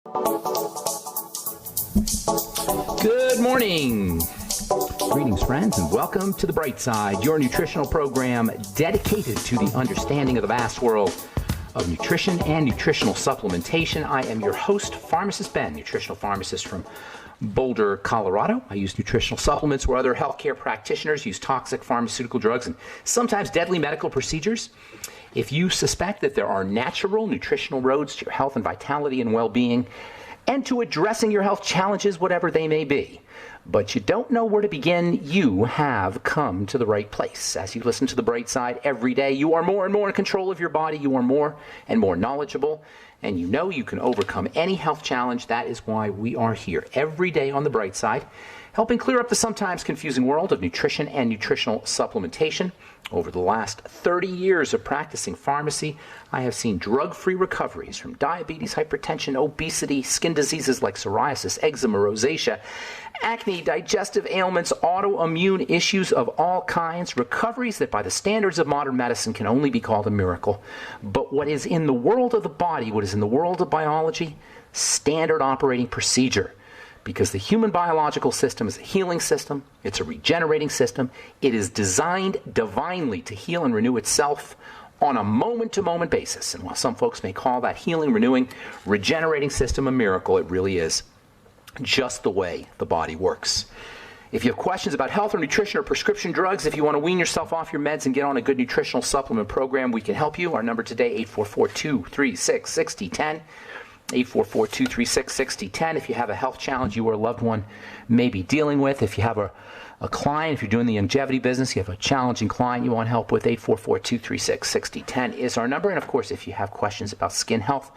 Good morning. Greetings, friends, and welcome to The Bright Side, your nutritional program dedicated to the understanding of the vast world of nutrition and nutritional supplementation. I am your host, Pharmacist Ben, nutritional pharmacist from Boulder, Colorado. I use nutritional supplements where other healthcare practitioners use toxic pharmaceutical drugs and sometimes deadly medical procedures. If you suspect that there are natural nutritional roads to your health and vitality and well-being, and to addressing your health challenges, whatever they may be, but you don't know where to begin, you have come to the right place. As you listen to The Bright Side every day, you are more and more in control of your body. You are more and more knowledgeable, and you know you can overcome any health challenge. That is why we are here every day on The Bright Side, helping clear up the sometimes confusing world of nutrition and nutritional supplementation. Over the last 30 years of practicing pharmacy, I have seen drug-free recoveries from diabetes, hypertension, obesity, skin diseases like psoriasis, eczema, rosacea, acne, digestive ailments, autoimmune issues of all kinds, recoveries that by the standards of modern medicine can only be called a miracle. But what is in the world of the body, what is in the world of biology, standard operating procedure. Because the human biological system is a healing system, it's a regenerating system, it is designed divinely to heal and renew itself on a moment-to-moment basis. And while some folks may call that healing, renewing, regenerating system a miracle, it really is just the way the body works. If you have questions about health or nutrition or prescription drugs, if you want to wean yourself off your meds and get on a good nutritional supplement program, we can help you. Our number today, 844-236-6010. 844-236-6010. If you have a health challenge you or a loved one may be dealing with, if you have a client, if you're doing the longevity business, you have a challenging client you want help with, 844-236-6010 is our number. And of course, if you have questions about skin health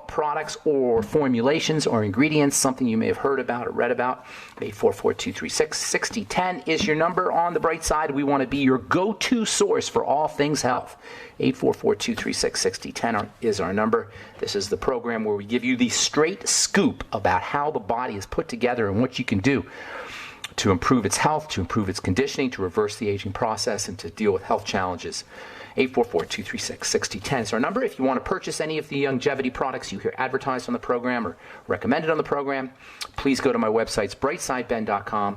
products or formulations or ingredients, something you may have heard about or read about, 844-236-6010 is your number. On The Bright Side, we want to be your go-to source for all things health. 844-236-6010 is our number. This is the program where we give you the straight scoop about how the body is put together and what you can do to improve its health, to improve its conditioning, to reverse the aging process, and to deal with health challenges. 844-236-6010 is our number. If you want to purchase any of the longevity products you hear advertised on the program or recommended on the program, please go to my websites, brightsideben.com,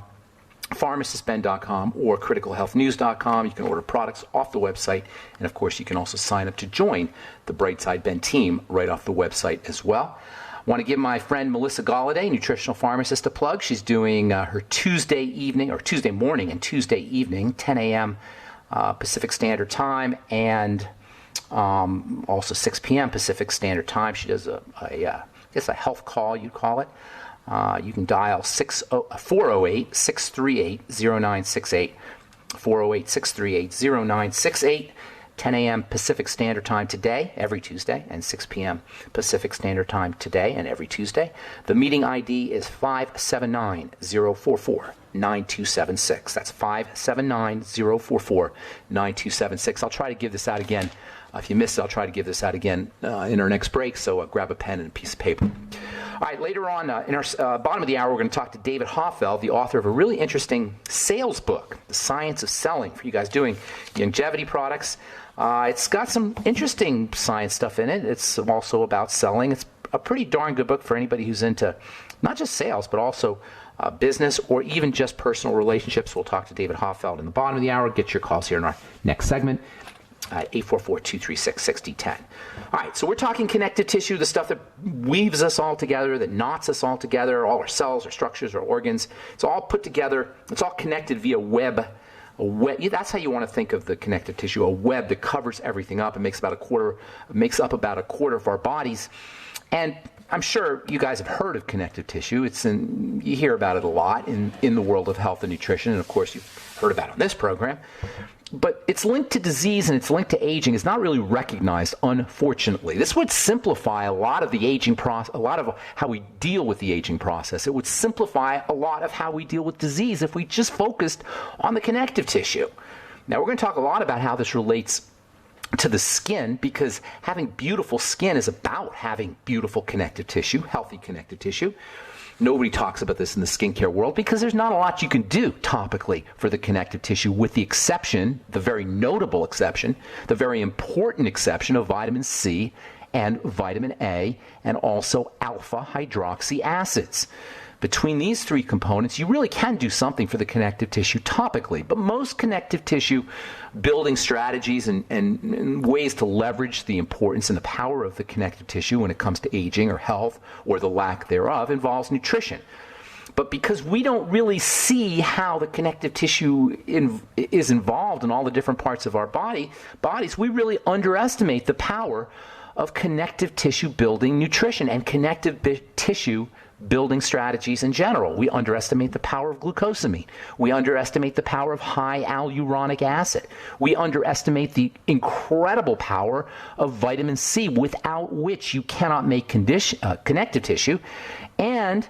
pharmacistben.com, or criticalhealthnews.com. You can order products off the website, and of course you can also sign up to join the Brightside Ben team right off the website as well. I want to give my friend Melissa Galladay, nutritional pharmacist, a plug. She's doing her Tuesday morning and Tuesday evening, 10 a.m. Pacific Standard Time, and also 6 p.m. Pacific Standard Time. She does a health call, you'd call it. You can dial 408-638-0968, 408-638-0968, 10 a.m. Pacific Standard Time today, every Tuesday, and 6 p.m. Pacific Standard Time today and every Tuesday. The meeting ID is 579-044-9276. That's 579-044-9276. I'll try to give this out again. If you missed it, I'll try to give this out again in our next break, so grab a pen and a piece of paper. All right, later on in our bottom of the hour, we're going to talk to David Hoffeld, the author of a really interesting sales book, The Science of Selling, for you guys doing longevity products. It's got some interesting science stuff in it. It's also about selling. It's a pretty darn good book for anybody who's into not just sales, but also business or even just personal relationships. We'll talk to David Hoffeld in the bottom of the hour. Get your calls here in our next segment at 844-236-6010. All right, so we're talking connective tissue, the stuff that weaves us all together, that knots us all together, all our cells, our structures, our organs. It's all put together. It's all connected via web. That's how you want to think of the connective tissue, a web that covers everything up and makes up about a quarter of our bodies. And I'm sure you guys have heard of connective tissue. You hear about it a lot in the world of health and nutrition, and of course you've heard about it on this program. But it's linked to disease and it's linked to aging. It's not really recognized, unfortunately. This would simplify a lot of the aging process, a lot of how we deal with the aging process. It would simplify a lot of how we deal with disease if we just focused on the connective tissue. Now, we're going to talk a lot about how this relates to the skin, because having beautiful skin is about having beautiful connective tissue, healthy connective tissue. Nobody talks about this in the skincare world because there's not a lot you can do topically for the connective tissue, with the exception, the very notable exception, the very important exception of vitamin C and vitamin A, and also alpha hydroxy acids. Between these three components, you really can do something for the connective tissue topically, but most connective tissue building strategies and ways to leverage the importance and the power of the connective tissue when it comes to aging or health or the lack thereof involves nutrition. But because we don't really see how the connective tissue is involved in all the different parts of our bodies, we really underestimate the power of connective tissue building nutrition and connective tissue building strategies in general. We underestimate the power of glucosamine. We underestimate the power of high hyaluronic acid. We underestimate the incredible power of vitamin C, without which you cannot make connective tissue. And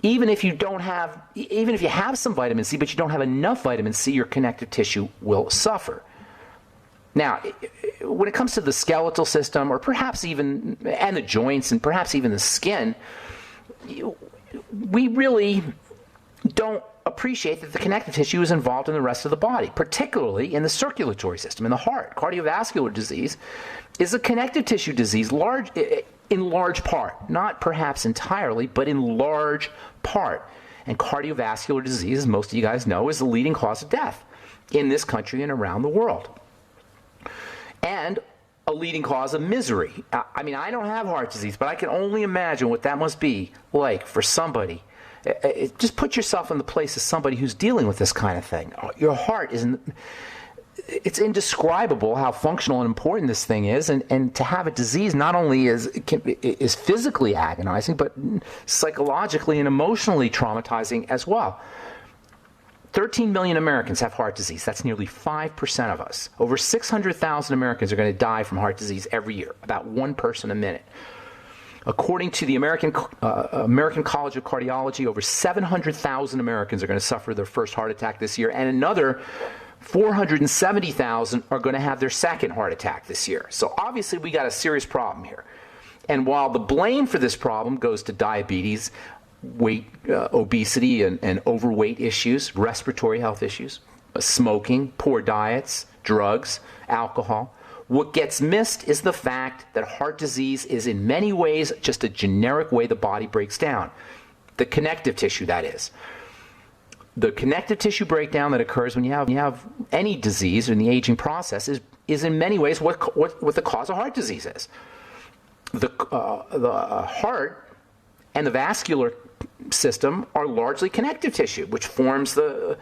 even if you have some vitamin C, but you don't have enough vitamin C, your connective tissue will suffer. Now, when it comes to the skeletal system, or perhaps even, and the joints, and perhaps even the skin, we really don't appreciate that the connective tissue is involved in the rest of the body, particularly in the circulatory system, in the heart. Cardiovascular disease is a connective tissue disease in large part, not perhaps entirely, but in large part. And cardiovascular disease, as most of you guys know, is the leading cause of death in this country and around the world. And a leading cause of misery. I mean, I don't have heart disease, but I can only imagine what that must be like for somebody. Just put yourself in the place of somebody who's dealing with this kind of thing. Your heart it's indescribable how functional and important this thing is, and to have a disease not only is physically agonizing, but psychologically and emotionally traumatizing as well. 13 million Americans have heart disease. That's nearly 5% of us. Over 600,000 Americans are going to die from heart disease every year, about one person a minute. According to the American College of Cardiology, over 700,000 Americans are going to suffer their first heart attack this year, and another 470,000 are going to have their second heart attack this year. So obviously we got a serious problem here. And while the blame for this problem goes to diabetes, obesity and overweight issues, respiratory health issues, smoking, poor diets, drugs, alcohol, what gets missed is the fact that heart disease is in many ways just a generic way the body breaks down. The connective tissue, that is. The connective tissue breakdown that occurs when you have any disease in the aging process is in many ways what the cause of heart disease is. The heart and the vascular system are largely connective tissue, which forms the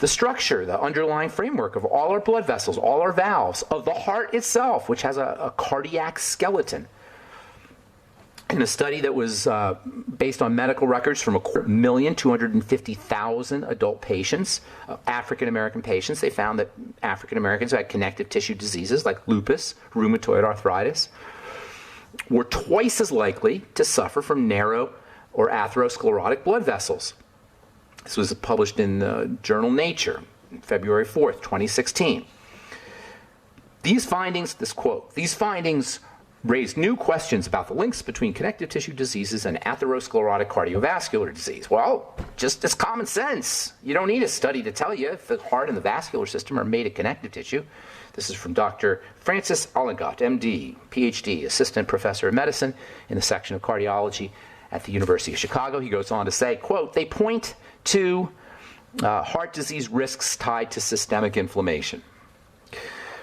structure, the underlying framework of all our blood vessels, all our valves, of the heart itself, which has a cardiac skeleton. In a study that was based on medical records from 1,250,000 adult patients, African American patients, they found that African Americans who had connective tissue diseases like lupus, rheumatoid arthritis, were twice as likely to suffer from narrow or atherosclerotic blood vessels. This was published in the journal Nature, February 4th, 2016. These findings, this quote, these findings raised new questions about the links between connective tissue diseases and atherosclerotic cardiovascular disease. Well, just as common sense. You don't need a study to tell you if the heart and the vascular system are made of connective tissue. This is from Dr. Francis Ollengot, MD, PhD, Assistant Professor of Medicine in the section of cardiology at the University of Chicago. He goes on to say, quote, they point to heart disease risks tied to systemic inflammation.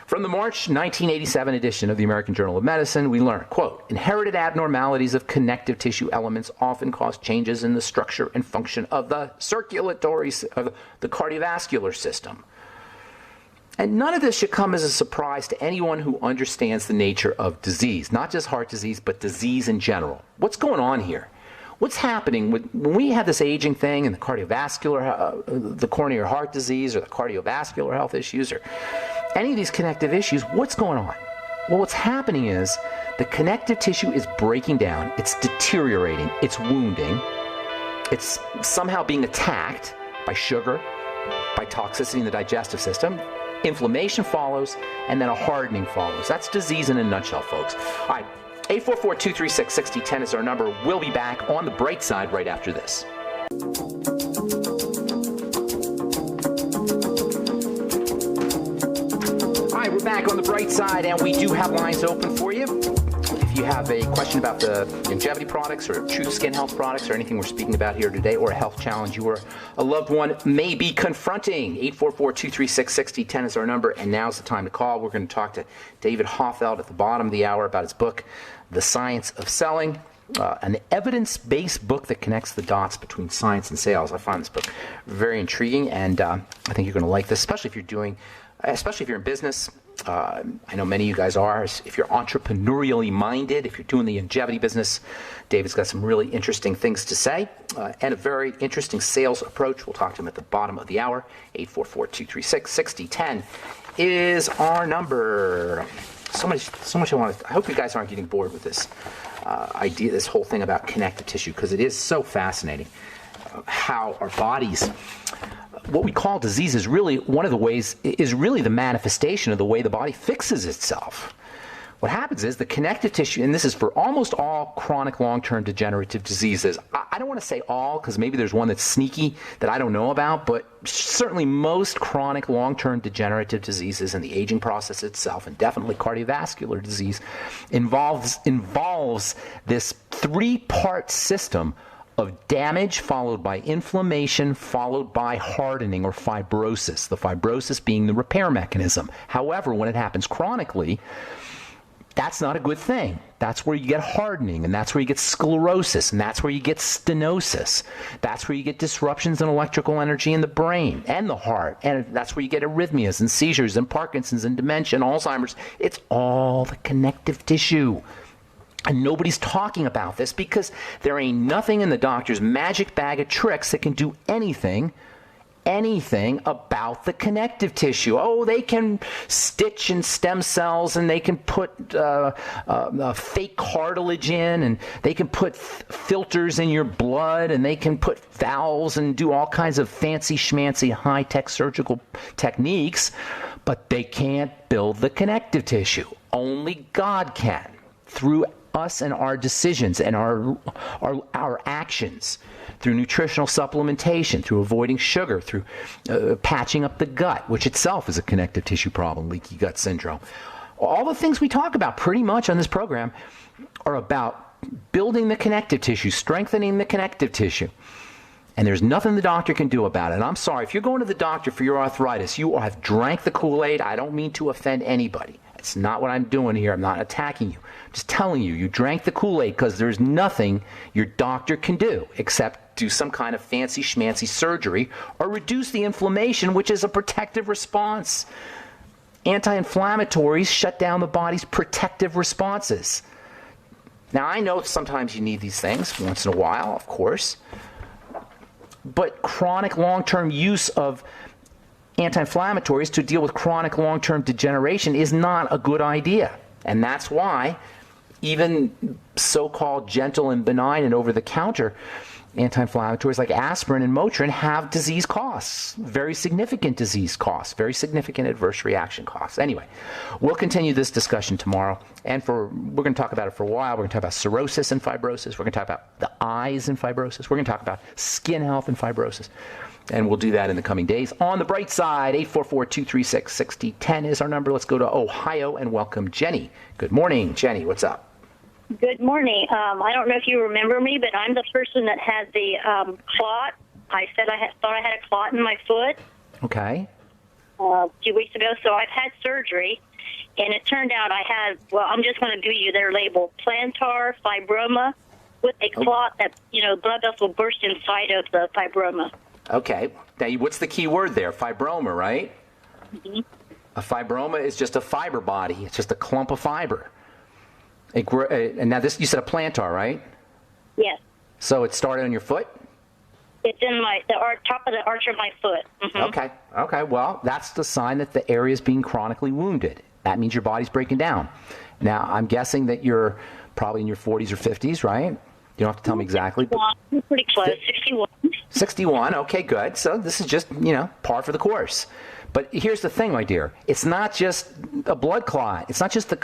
From the March 1987 edition of the American Journal of Medicine, we learn, quote, inherited abnormalities of connective tissue elements often cause changes in the structure and function of the the cardiovascular system. And none of this should come as a surprise to anyone who understands the nature of disease, not just heart disease, but disease in general. What's going on here? What's happening when we have this aging thing and the cardiovascular, the coronary heart disease or the cardiovascular health issues or any of these connective issues, what's going on? Well, what's happening is the connective tissue is breaking down, it's deteriorating, it's wounding, it's somehow being attacked by sugar, by toxicity in the digestive system. Inflammation follows, and then a hardening follows. That's disease in a nutshell, folks. All right, 844-236-6010 is our number. We'll be back on the bright side right after this. All right, we're back on the bright side, and we do have lines open for you. If If you have a question about the longevity products or true skin health products or anything we're speaking about here today, or a health challenge you or a loved one may be confronting, 844-236-6010 is our number, and now's the time to call. We're going to talk to David Hoffeld at the bottom of the hour about his book, The Science of Selling, an evidence-based book that connects the dots between science and sales. I find this book very intriguing, and I think you're going to like this, especially if you're in business. I know many of you guys are. If you're entrepreneurially minded, if you're doing the longevity business, David's got some really interesting things to say and a very interesting sales approach. We'll talk to him at the bottom of the hour. 844-236-6010 is our number. So much I want to. I hope you guys aren't getting bored with this idea, this whole thing about connective tissue, because it is so fascinating how our bodies. What we call disease is really one of the ways, is really the manifestation of the way the body fixes itself. What happens is the connective tissue, and this is for almost all chronic long-term degenerative diseases. I don't want to say all, because maybe there's one that's sneaky that I don't know about, but certainly most chronic long-term degenerative diseases and the aging process itself, and definitely cardiovascular disease, involves this three-part system of damage followed by inflammation followed by hardening or fibrosis, the fibrosis being the repair mechanism. However, when it happens chronically, that's not a good thing. That's where you get hardening, and that's where you get sclerosis, and that's where you get stenosis. That's where you get disruptions in electrical energy in the brain and the heart, and that's where you get arrhythmias and seizures and Parkinson's and dementia and Alzheimer's. It's all the connective tissue. And nobody's talking about this because there ain't nothing in the doctor's magic bag of tricks that can do anything about the connective tissue. Oh, they can stitch in stem cells, and they can put fake cartilage in, and they can put filters in your blood, and they can put valves and do all kinds of fancy schmancy high-tech surgical techniques, but they can't build the connective tissue. Only God can, through us and our decisions and our actions, through nutritional supplementation, through avoiding sugar, through patching up the gut, which itself is a connective tissue problem, leaky gut syndrome. All the things we talk about pretty much on this program are about building the connective tissue, strengthening the connective tissue. And there's nothing the doctor can do about it. And I'm sorry, if you're going to the doctor for your arthritis, you have drank the Kool-Aid. I don't mean to offend anybody. It's not what I'm doing here. I'm not attacking you. I'm just telling you, you drank the Kool-Aid because there's nothing your doctor can do except do some kind of fancy schmancy surgery or reduce the inflammation, which is a protective response. Anti-inflammatories shut down the body's protective responses. Now, I know sometimes you need these things once in a while, of course, but chronic long-term use of anti-inflammatories to deal with chronic long-term degeneration is not a good idea. And that's why even so-called gentle and benign and over-the-counter anti-inflammatories like aspirin and Motrin have disease costs, very significant disease costs, very significant adverse reaction costs. Anyway, we'll continue this discussion tomorrow, and we're going to talk about it for a while. We're going to talk about cirrhosis and fibrosis. We're going to talk about the eyes and fibrosis. We're going to talk about skin health and fibrosis. And we'll do that in the coming days. On the bright side, 844-236-6010 is our number. Let's go to Ohio and welcome Jenny. Good morning, Jenny. What's up? Good morning. I don't know if you remember me, but I'm the person that had the clot. I said thought I had a clot in my foot. Okay. A few weeks ago. So I've had surgery, and it turned out I had, well, I'm just going to give you their label, plantar fibroma with a clot that, blood vessel burst inside of the fibroma. Okay. Now, what's the key word there? Fibroma, right? Mm-hmm. A fibroma is just a fiber body. It's just a clump of fiber. And now this, you said a plantar, right? Yes. So it started on your foot? It's in the top of the arch of my foot. Mm-hmm. Okay. Well, that's the sign that the area is being chronically wounded. That means your body's breaking down. Now, I'm guessing that you're probably in your 40s or 50s, right? You don't have to tell me exactly. 61. Pretty close. 61. 61. Okay, good. So this is just, par for the course. But here's the thing, my dear. It's not just a blood clot. It's not just the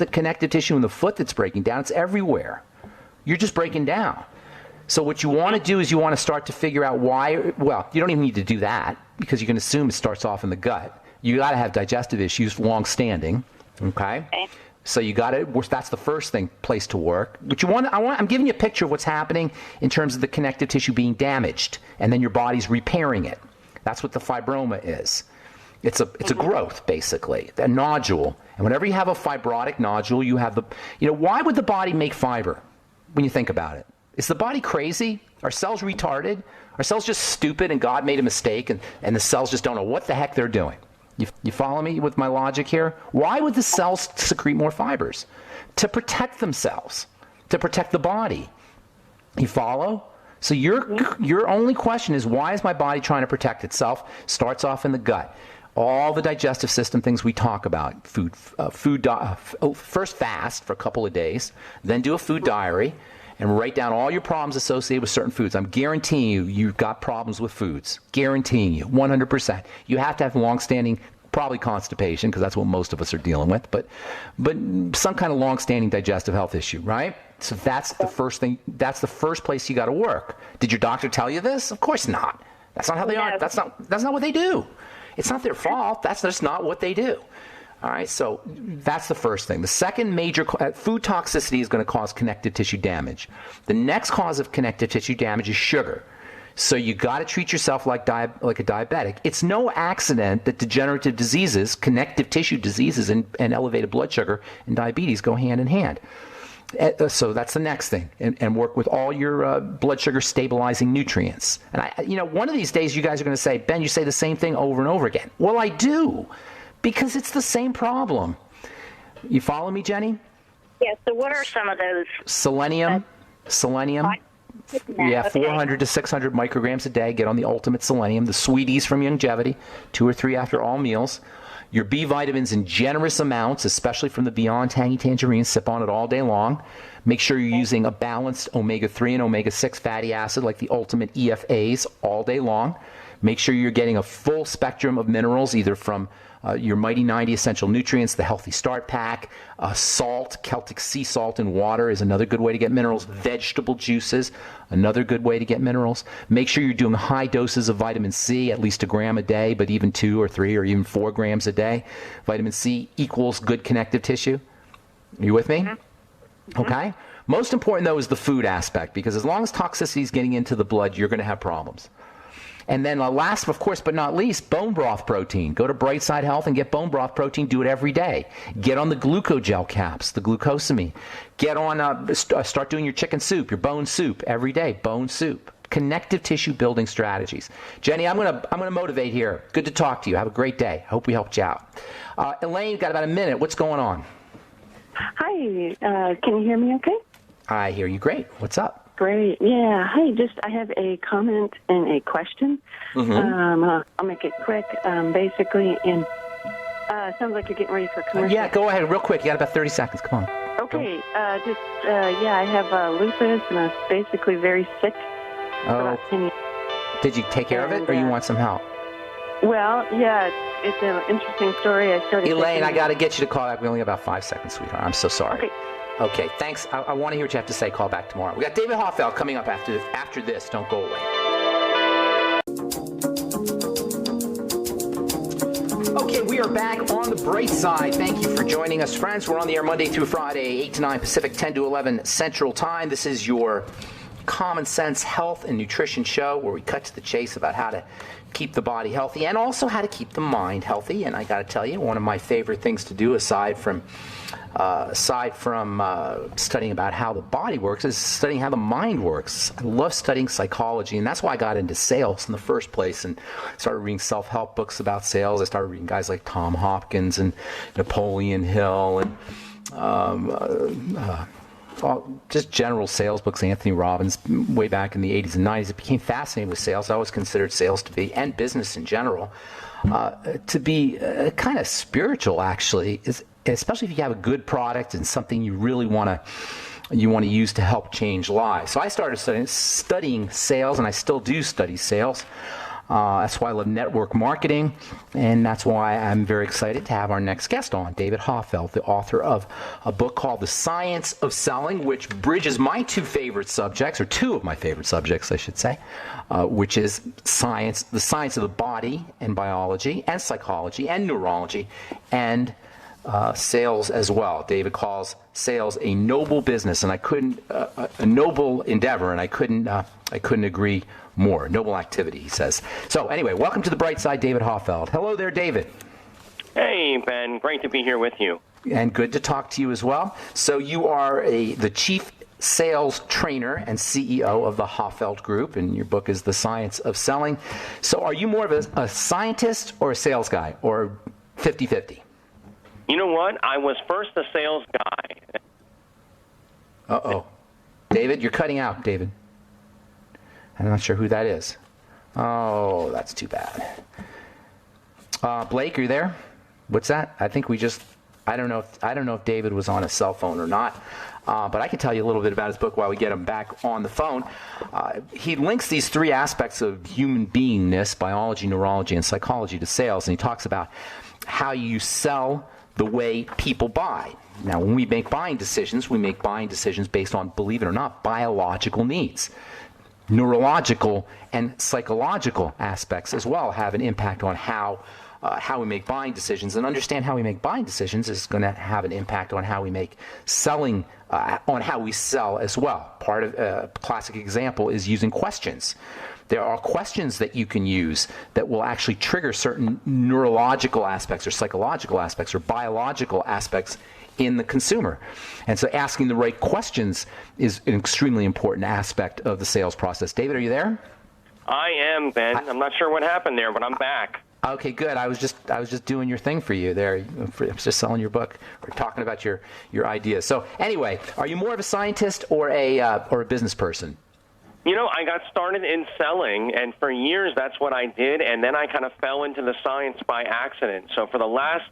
connective tissue in the foot that's breaking down. It's everywhere. You're just breaking down. So what you want to do is you want to start to figure out why. Well, you don't even need to do that because you can assume it starts off in the gut. You got to have digestive issues long standing. Okay. So you got to, that's the first place to work. But I'm giving you a picture of what's happening in terms of the connective tissue being damaged, and then your body's repairing it. That's what the fibroma is. It's a growth, basically, a nodule. And whenever you have a fibrotic nodule, you have why would the body make fiber when you think about it? Is the body crazy? Are cells retarded? Are cells just stupid and God made a mistake and the cells just don't know what the heck they're doing? You follow me with my logic here? Why would the cells secrete more fibers? To protect themselves, to protect the body. You follow? So your only question is, why is my body trying to protect itself? Starts off in the gut. All the digestive system things we talk about, first fast for a couple of days, then do a food diary, and write down all your problems associated with certain foods. I'm guaranteeing you've got problems with foods. Guaranteeing you, 100%. You have to have long-standing, probably constipation, because that's what most of us are dealing with, but some kind of long-standing digestive health issue, right? So that's the first thing. That's the first place you got to work. Did your doctor tell you this? Of course not. That's not how they are. That's not what they do. It's not their fault. That's just not what they do. All right, so that's the first thing. The second major food toxicity is going to cause connective tissue damage. The next cause of connective tissue damage is sugar. So you got to treat yourself like a diabetic. It's no accident that degenerative diseases, connective tissue diseases, and elevated blood sugar and diabetes go hand in hand. So that's the next thing, and work with all your blood sugar stabilizing nutrients. And one of these days you guys are going to say, Ben, you say the same thing over and over again. Well, I do. Because it's the same problem. You follow me, Jenny? Yeah, so what are some of those? Selenium. Yeah, 400 to 600 micrograms a day. Get on the ultimate selenium. The sweeties from Longevity, 2 or 3 after all meals. Your B vitamins in generous amounts, especially from the Beyond Tangy Tangerine. Sip on it all day long. Make sure you're using a balanced omega-3 and omega-6 fatty acid like the ultimate EFAs all day long. Make sure you're getting a full spectrum of minerals, either from your Mighty 90 Essential Nutrients, the Healthy Start Pack, salt, Celtic sea salt and water is another good way to get minerals. Vegetable juices, another good way to get minerals. Make sure you're doing high doses of vitamin C, at least 1 gram a day, but even 2 or 3 or even 4 grams a day. Vitamin C equals good connective tissue. Are you with me? Mm-hmm. Okay. Most important, though, is the food aspect, because as long as toxicity is getting into the blood, you're going to have problems. And then last, of course, but not least, bone broth protein. Go to Brightside Health and get bone broth protein. Do it every day. Get on the glucogel caps, the glucosamine. Get on, start doing your chicken soup, your bone soup every day. Bone soup. Connective tissue building strategies. Jenny, I'm gonna motivate here. Good to talk to you. Have a great day. I hope we helped you out. Elaine, got about a minute. What's going on? Hi. Can you hear me okay? I hear you great. What's up? Great. Yeah. Hi. I have a comment and a question. Mm-hmm. I'll make it quick. Basically, sounds like you're getting ready for commercial. Yeah, go ahead real quick. You got about 30 seconds. Come on. Okay. I have lupus, and I'm basically very sick. Oh. Did you take care of it, or you want some help? Well, yeah, it's an interesting story. Elaine, I got to get you to call back. We only got about 5 seconds, sweetheart. I'm so sorry. Okay, thanks. I want to hear what you have to say. Call back tomorrow. We got David Hoffeld coming up after this. Don't go away. Okay, we are back on the bright side. Thank you for joining us, friends. We're on the air Monday through Friday, 8 to 9 Pacific, 10 to 11 Central Time. This is your common sense health and nutrition show where we cut to the chase about how to keep the body healthy and also how to keep the mind healthy. And I got to tell you, one of my favorite things to do aside from studying about how the body works is studying how the mind works. I love studying psychology, and that's why I got into sales in the first place and started reading self-help books about sales. I started reading guys like Tom Hopkins and Napoleon Hill and just general sales books, Anthony Robbins, way back in the 80s and 90s. It became fascinating with sales. I always considered sales to be, and business in general, to be kind of spiritual, actually, especially if you have a good product and something you really want to use to help change lives. So I started studying sales, and I still do study sales. That's why I love network marketing, and that's why I'm very excited to have our next guest on, David Hoffeld, the author of a book called The Science of Selling, which bridges my two of my favorite subjects, I should say, which is the science of the body and biology and psychology and neurology and sales as well. David calls sales a noble business, and I couldn't a noble endeavor, and I couldn't agree more. Noble activity, he says. So anyway, welcome to the Bright Side, David Hoffeld. Hello there, David. Hey, Ben. Great to be here with you. And good to talk to you as well. So you are the chief sales trainer and CEO of the Hoffeld Group, and your book is The Science of Selling. So are you more of a scientist or a sales guy, or 50-50? You know what? I was first a sales guy. Uh-oh. David, you're cutting out, David. I'm not sure who that is. Oh, that's too bad. Blake, are you there? What's that? I think I don't know if David was on a cell phone or not, but I can tell you a little bit about his book while we get him back on the phone. He links these three aspects of human beingness, biology, neurology, and psychology, to sales, and he talks about how you sell the way people buy. Now, when we make buying decisions based on, believe it or not, biological needs. Neurological and psychological aspects as well have an impact on how we make buying decisions, and understand how we make buying decisions is going to have an impact on how we make selling, on how we sell as well. Part of a classic example is using questions. There are questions that you can use that will actually trigger certain neurological aspects or psychological aspects or biological aspects in the consumer. And so asking the right questions is an extremely important aspect of the sales process. David, are you there? I am, Ben. I'm not sure what happened there, but I'm back. Okay, good. I was just doing your thing for you there. I was just selling your book. We're talking about your ideas. So anyway, are you more of a scientist or a business person? You know, I got started in selling, and for years that's what I did, and then I kind of fell into the science by accident. So for the last,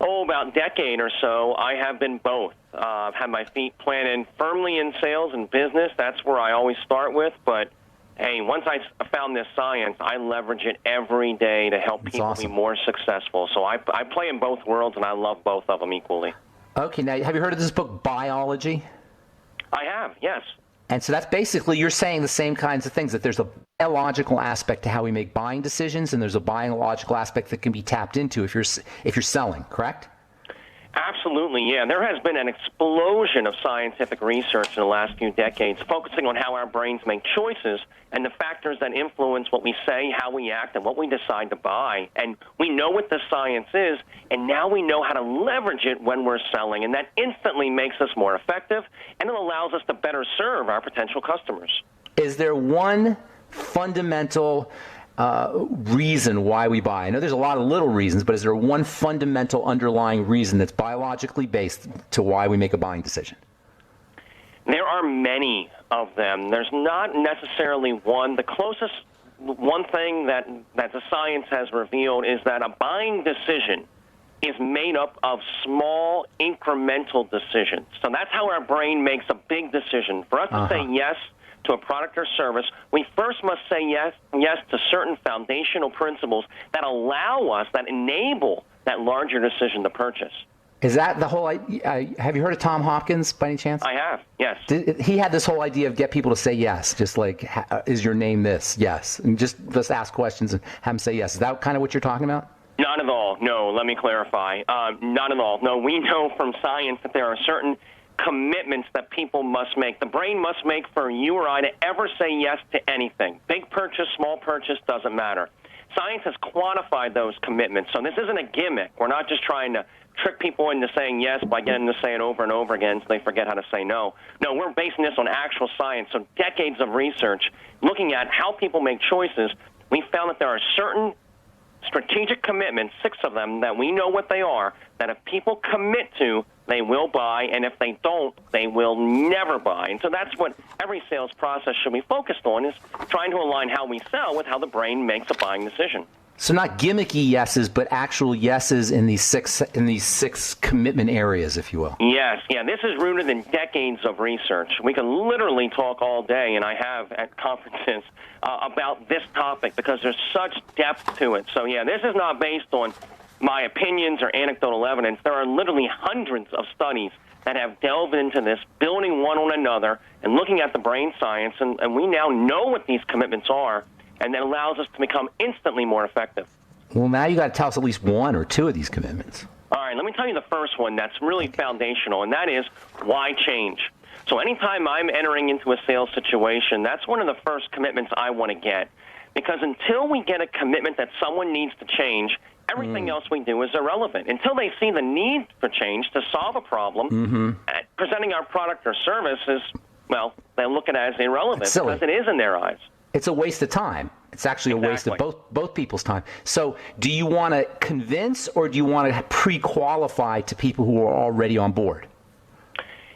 about decade or so, I have been both. I've had my feet planted firmly in sales and business. That's where I always start with, but hey, once I found this science, I leverage it every day to help people be more successful. So I play in both worlds, and I love both of them equally. Okay, now have you heard of this book, Biology? I have, yes. And so that's basically, you're saying the same kinds of things, that there's a biological aspect to how we make buying decisions, and there's a biological aspect that can be tapped into if you're selling, correct? Absolutely, yeah. There has been an explosion of scientific research in the last few decades focusing on how our brains make choices and the factors that influence what we say, how we act, and what we decide to buy. And we know what the science is, and now we know how to leverage it when we're selling, and that instantly makes us more effective, and it allows us to better serve our potential customers. Is there one fundamental reason why we buy? I know there's a lot of little reasons, but is there one fundamental underlying reason that's biologically based to why we make a buying decision? There are many of them. There's not necessarily one. The closest one thing that the science has revealed is that a buying decision is made up of small incremental decisions. So that's how our brain makes a big decision. For us to say yes to a product or service, we first must say yes to certain foundational principles that allow us, that enable that larger decision to purchase. Is that the whole idea? Have you heard of Tom Hopkins by any chance? I have, yes. He had this whole idea of get people to say yes, just like, is your name this? Yes. And just ask questions and have them say yes. Is that kind of what you're talking about? Not at all. No, let me clarify. Not at all. No, we know from science that there are certain commitments that people must make. The brain must make for you or I to ever say yes to anything. Big purchase, small purchase, doesn't matter. Science has quantified those commitments. So this isn't a gimmick. We're not just trying to trick people into saying yes by getting them to say it over and over again so they forget how to say no. No, we're basing this on actual science, so decades of research looking at how people make choices. We found that there are certain strategic commitments, 6 of them, that we know what they are, that if people commit to, they will buy, and if they don't, they will never buy. And so that's what every sales process should be focused on, is trying to align how we sell with how the brain makes a buying decision. So not gimmicky yeses, but actual yeses in these six commitment areas, if you will. Yes, yeah. This is rooted in decades of research. We can literally talk all day, and I have at conferences, about this topic because there's such depth to it. So yeah, this is not based on my opinions or anecdotal evidence. There are literally hundreds of studies that have delved into this, building one on another and looking at the brain science, and we now know what these commitments are, and that allows us to become instantly more effective. Well, now you got to tell us at least 1 or 2 of these commitments. All right, let me tell you the first one that's really foundational, and that is why change? So anytime I'm entering into a sales situation, that's one of the first commitments I want to get. Because until we get a commitment that someone needs to change, everything else we do is irrelevant. Until they see the need for change to solve a problem, presenting our product or service is, well, they look at it as irrelevant because it is in their eyes. It's a waste of time. It's actually a waste of both people's time. So do you want to convince or do you want to pre-qualify to people who are already on board?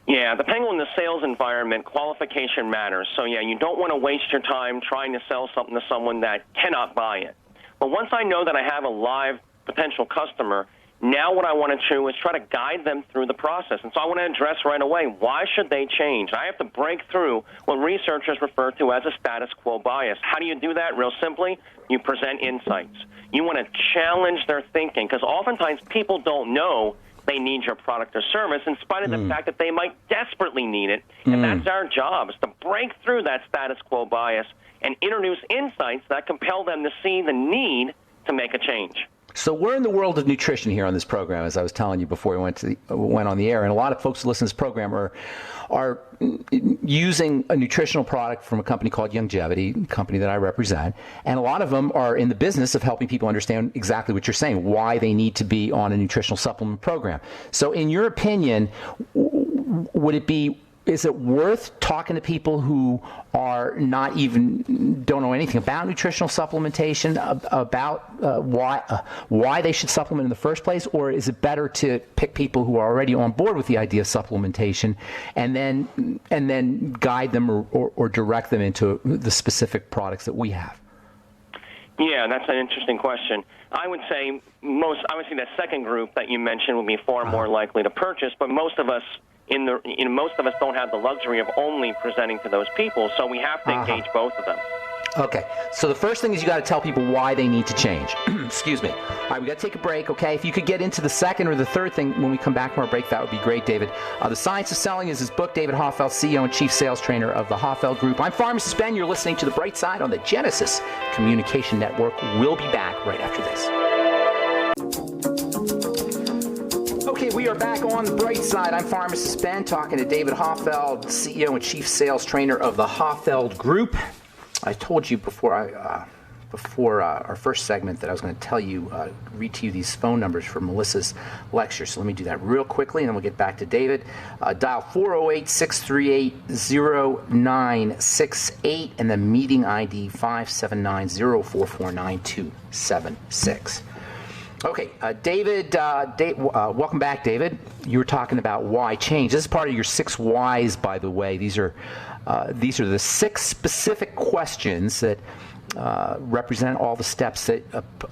Yeah, depending on the sales environment, qualification matters. So, yeah, you don't want to waste your time trying to sell something to someone that cannot buy it. But once I know that I have a live potential customer, now what I want to do is try to guide them through the process. And so I want to address right away, why should they change? I have to break through what researchers refer to as a status quo bias. How do you do that? Real simply, you present insights. You want to challenge their thinking because oftentimes people don't know they need your product or service in spite of the fact that they might desperately need it. And that's our job, is to break through that status quo bias and introduce insights that compel them to see the need to make a change. So we're in the world of nutrition here on this program, as I was telling you before we went on the air. And a lot of folks who listen to this program are using a nutritional product from a company called Longevity, a company that I represent. And a lot of them are in the business of helping people understand exactly what you're saying, why they need to be on a nutritional supplement program. So in your opinion, is it worth talking to people who are don't know anything about nutritional supplementation, about why they should supplement in the first place? Or is it better to pick people who are already on board with the idea of supplementation and then guide them or direct them into the specific products that we have? Yeah, that's an interesting question. I would say obviously that second group that you mentioned would be far more likely to purchase, but most of us don't have the luxury of only presenting to those people, so we have to engage both of them. Okay, so the first thing is you got to tell people why they need to change. Excuse me. All right, we got to take a break, okay? If you could get into the second or the third thing when we come back from our break, that would be great, David. The Science of Selling is his book. David Hoffeld, CEO and Chief Sales Trainer of the Hoffeld Group. I'm Pharmacist Ben. You're listening to The Bright Side on the Genesis Communication Network. We'll be back right after this. Okay, we are back on The Bright Side. I'm Pharmacist Ben, talking to David Hoffeld, CEO and Chief Sales Trainer of the Hoffeld Group. I told you before our first segment that I was going to read to you these phone numbers for Melissa's lecture. So let me do that real quickly, and then we'll get back to David. Dial 408-638-0968, and the meeting ID 579-0449276. Okay, David, welcome back, David. You were talking about why change. This is part of your 6 whys, by the way. These are the 6 specific questions that represent all the steps that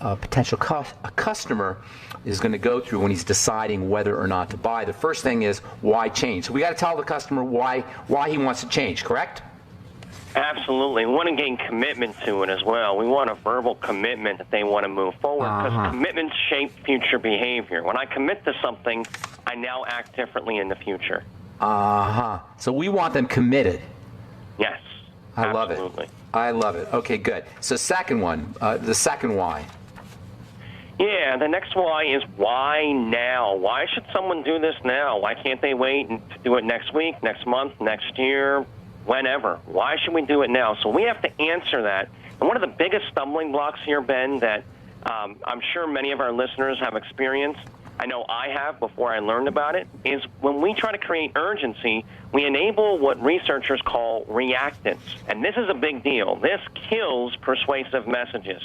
a potential customer is going to go through when he's deciding whether or not to buy. The first thing is why change. So we got to tell the customer why he wants to change, correct? Absolutely. We want to gain commitment to it as well. We want a verbal commitment that they want to move forward because commitments shape future behavior. When I commit to something, I now act differently in the future. So we want them committed. Yes. I love absolutely. it. I love it. Okay, good. So second one, the second why. Yeah, the next why is why now? Why should someone do this now? Why can't they wait and do it next week, next month, next year? Whenever. Why should we do it now? So we have to answer that. And one of the biggest stumbling blocks here, Ben, that I'm sure many of our listeners have experienced, I know I have before I learned about it, is when we try to create urgency, we enable what researchers call reactance. And this is a big deal. This kills persuasive messages.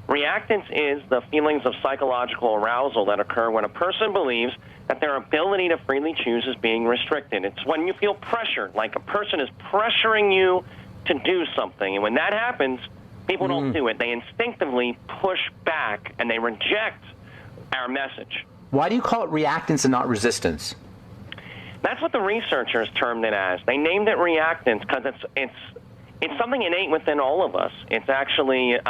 Reactance is the feelings of psychological arousal that occur when a person believes that their ability to freely choose is being restricted. It's when you feel pressured, like a person is pressuring you to do something. And when that happens, people don't do it. They instinctively push back, and they reject our message. Why do you call it reactance and not resistance? That's what the researchers termed it as. They named it reactance because it's something innate within all of us. It's actually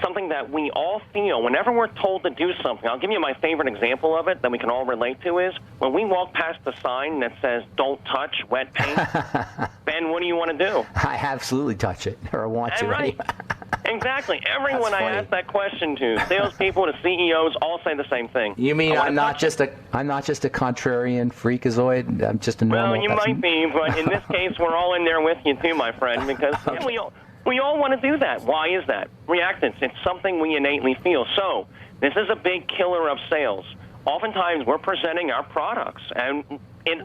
something that we all feel whenever we're told to do something. I'll give you my favorite example of it that we can all relate to is when we walk past the sign that says, "Don't touch wet paint." Ben, what do you want to do? I absolutely touch it, or I want to. Right. Exactly. Everyone That's I funny. ask that question to, salespeople to CEOs, all say the same thing. You mean I I'm not just a contrarian freakazoid? I'm just a normal. Well, you might be, but in this case, we're all in there with you too, my friend, because yeah, we all want to do that. Why is that? Reactance. It's something we innately feel. So this is a big killer of sales. Oftentimes, we're presenting our products, and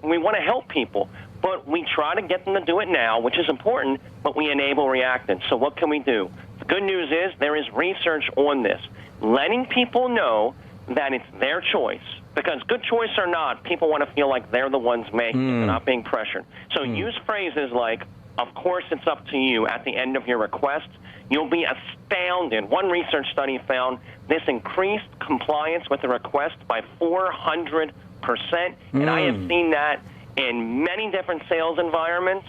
we want to help people, but we try to get them to do it now, which is important, but we enable reactance. So what can we do? The good news is there is research on this, letting people know that it's their choice. Because good choice or not, people want to feel like they're the ones making it. They're not being pressured. So use phrases like, of course it's up to you at the end of your request. You'll be astounded. One research study found this increased compliance with the request by 400%. And I have seen that in many different sales environments.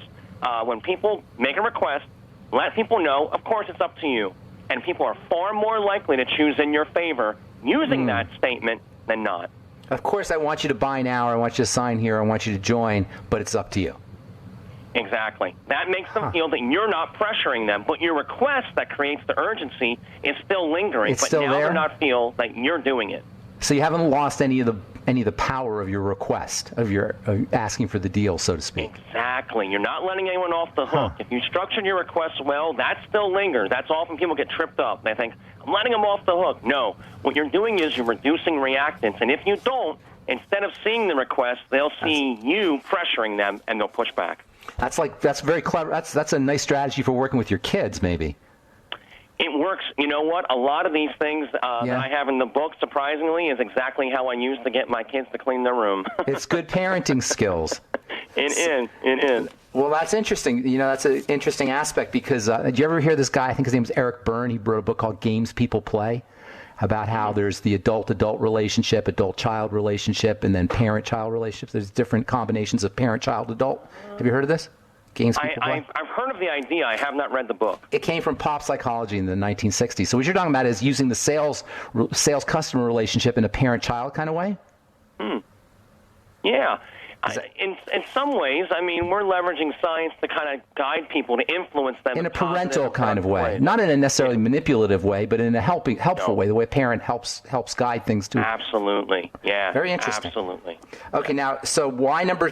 When people make a request, let people know, of course it's up to you. And people are far more likely to choose in your favor using that statement than not. Of course, I want you to buy now, or I want you to sign here, or I want you to join, but it's up to you. Exactly. That makes them feel that you're not pressuring them, but your request that creates the urgency is still lingering. It's but still now there? they're not feel that you're doing it. So you haven't lost any of the power of your request, of asking for the deal, so to speak. Exactly. You're not letting anyone off the hook. If you structured your request well, that still lingers. That's often people get tripped up. They think, I'm letting them off the hook. No. What you're doing is you're reducing reactance. And if you don't, instead of seeing the request, they'll see you pressuring them, and they'll push back. That's very clever. That's a nice strategy for working with your kids, maybe. It works. You know what? A lot of these things that I have in the book, surprisingly, is exactly how I used to get my kids to clean their room. It's good parenting skills. It is. Well, that's interesting. You know, that's an interesting aspect because did you ever hear this guy? I think his name is Eric Byrne. He wrote a book called Games People Play, about how there's the adult-adult relationship, adult-child relationship, and then parent-child relationships. There's different combinations of parent-child-adult. Have you heard of this? Games People Play? I've heard of the idea. I have not read the book. It came from pop psychology in the 1960s. So what you're talking about is using the sales-customer relationship in a parent-child kind of way? Yeah. In some ways, I mean, we're leveraging science to kind of guide people, to influence them. In a parental kind of way. Not in a necessarily manipulative way, but in a helpful way, the way a parent helps guide things to. Absolutely. Yeah. Very interesting. Absolutely. Okay, now, so why number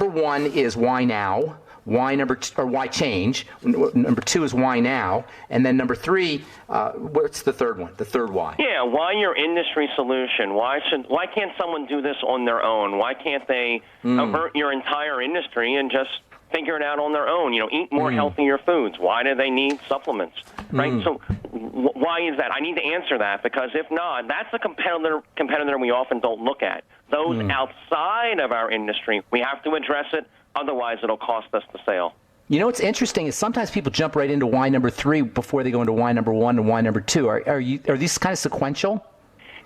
one is why now? Why why change? Number two is why now, and then number three, what's the third one? The third why? Yeah, why your industry solution? Why can't someone do this on their own? Why can't they avert your entire industry and just figure it out on their own? You know, eat more healthier foods. Why do they need supplements? Right. So why is that? I need to answer that, because if not, that's a competitor we often don't look at. Those outside of our industry, we have to address it. Otherwise, it'll cost us the sale. You know what's interesting is sometimes people jump right into why number three before they go into why number one and why number two. Are these kind of sequential?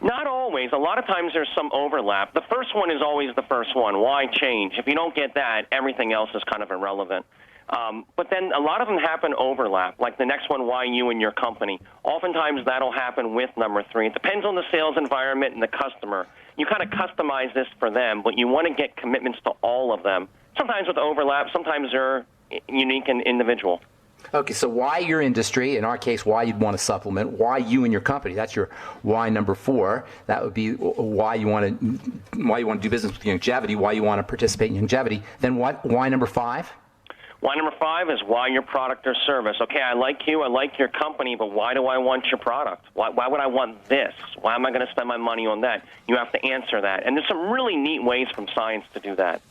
Not always. A lot of times there's some overlap. The first one is always the first one. Why change? If you don't get that, everything else is kind of irrelevant. But then a lot of them happen overlap. Like the next one, why you and your company. Oftentimes that'll happen with number three. It depends on the sales environment and the customer. You kind of customize this for them, but you want to get commitments to all of them. Sometimes with overlap, sometimes they're unique and individual. Okay, so why your industry, in our case, why you'd want to supplement, why you and your company, that's your why number four. That would be why you want to do business with longevity, why you want to participate in longevity. Then what? Why number five? Why number five is why your product or service. Okay, I like you, I like your company, but why do I want your product? Why would I want this? Why am I going to spend my money on that? You have to answer that. And there's some really neat ways from science to do that.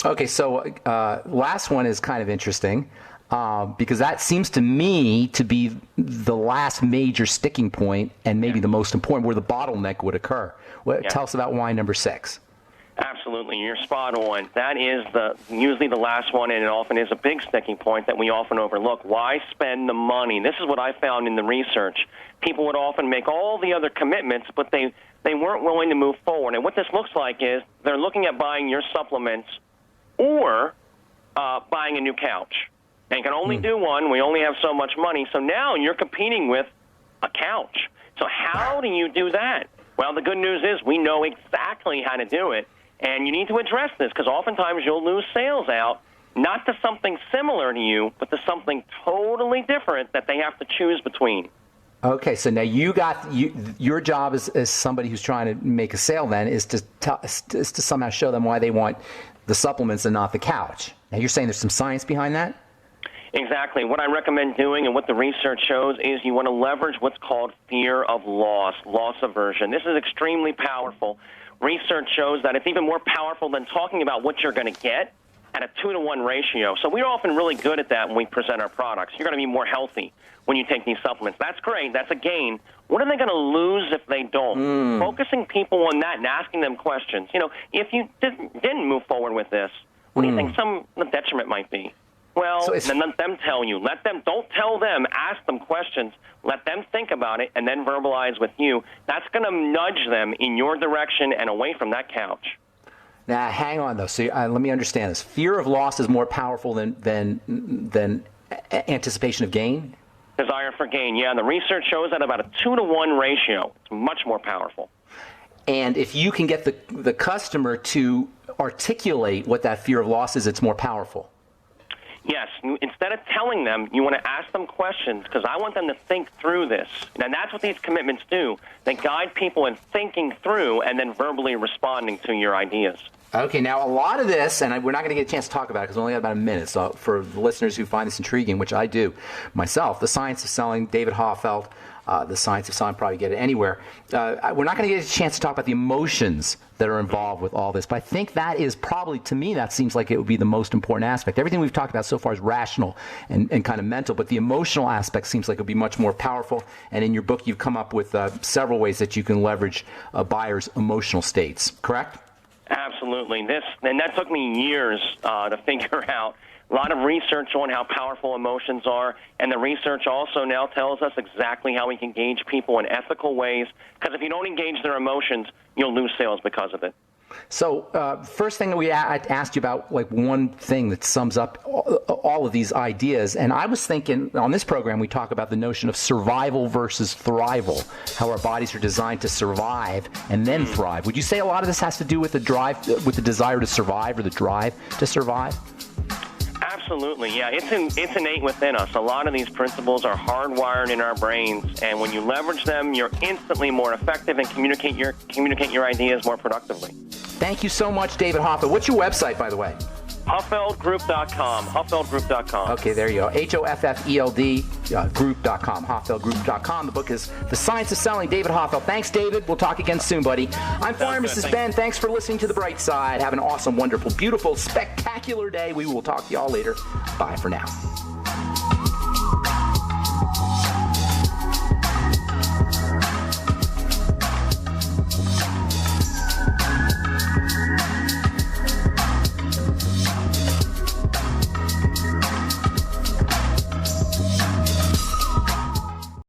Okay, so last one is kind of interesting because that seems to me to be the last major sticking point and maybe the most important, where the bottleneck would occur. Tell us about why number six. Absolutely, you're spot on. That is usually the last one, and it often is a big sticking point that we often overlook. Why spend the money? This is what I found in the research. People would often make all the other commitments, but they weren't willing to move forward. And what this looks like is they're looking at buying your supplements or buying a new couch. And you can only do one. We only have so much money. So now you're competing with a couch. So how do you do that? Well, the good news is we know exactly how to do it. And you need to address this, because oftentimes you'll lose sales out not to something similar to you, but to something totally different that they have to choose between. Okay, so now your job as somebody who's trying to make a sale then is to somehow show them why they want the supplements and not the couch. Now you're saying there's some science behind that? Exactly. What I recommend doing and what the research shows is you want to leverage what's called fear of loss aversion. This is extremely powerful. Research shows that it's even more powerful than talking about what you're going to get at a 2-to-1 ratio. So we're often really good at that when we present our products. You're going to be more healthy when you take these supplements. That's great. That's a gain. What are they going to lose if they don't? Focusing people on that and asking them questions. If you didn't move forward with this, what do you think the detriment might be? Well, then let them tell you. Don't tell them. Ask them questions. Let them think about it and then verbalize with you. That's going to nudge them in your direction and away from that couch. Now, hang on, though. So let me understand this. Fear of loss is more powerful than anticipation of gain? Desire for gain, yeah. The research shows that about a 2-to-1 ratio. It's much more powerful. And if you can get the customer to articulate what that fear of loss is, it's more powerful. Yes. Instead of telling them, you want to ask them questions because I want them to think through this. And that's what these commitments do. They guide people in thinking through and then verbally responding to your ideas. Okay, now a lot of this, and we're not going to get a chance to talk about it because we only have about a minute, so for the listeners who find this intriguing, which I do myself, The Science of Selling, David Hoffeld, The Science of Selling, probably get it anywhere. We're not going to get a chance to talk about the emotions that are involved with all this, but I think that is probably, to me, that seems like it would be the most important aspect. Everything we've talked about so far is rational and kind of mental, but the emotional aspect seems like it would be much more powerful, and in your book you've come up with several ways that you can leverage a buyer's emotional states, correct? Absolutely. And that took me years to figure out. A lot of research on how powerful emotions are, and the research also now tells us exactly how we can engage people in ethical ways, because if you don't engage their emotions, you'll lose sales because of it. So first thing that I asked you about, like one thing that sums up all of these ideas, and I was thinking on this program we talk about the notion of survival versus thrival, how our bodies are designed to survive and then thrive. Would you say a lot of this has to do with the drive, with the desire to survive or the drive to survive? Absolutely, yeah. It's innate within us. A lot of these principles are hardwired in our brains, and when you leverage them, you're instantly more effective and communicate your ideas more productively. Thank you so much, David Hoffeld. What's your website, by the way? HoffeldGroup.com. HoffeldGroup.com. Okay, there you go. HOFFELD group.com. HoffeldGroup.com. The book is The Science of Selling, David Hoffeld. Thanks, David. We'll talk again soon, buddy. I'm Pharmacist Ben. Thanks for listening to The Bright Side. Have an awesome, wonderful, beautiful, spectacular day. We will talk to y'all later. Bye for now.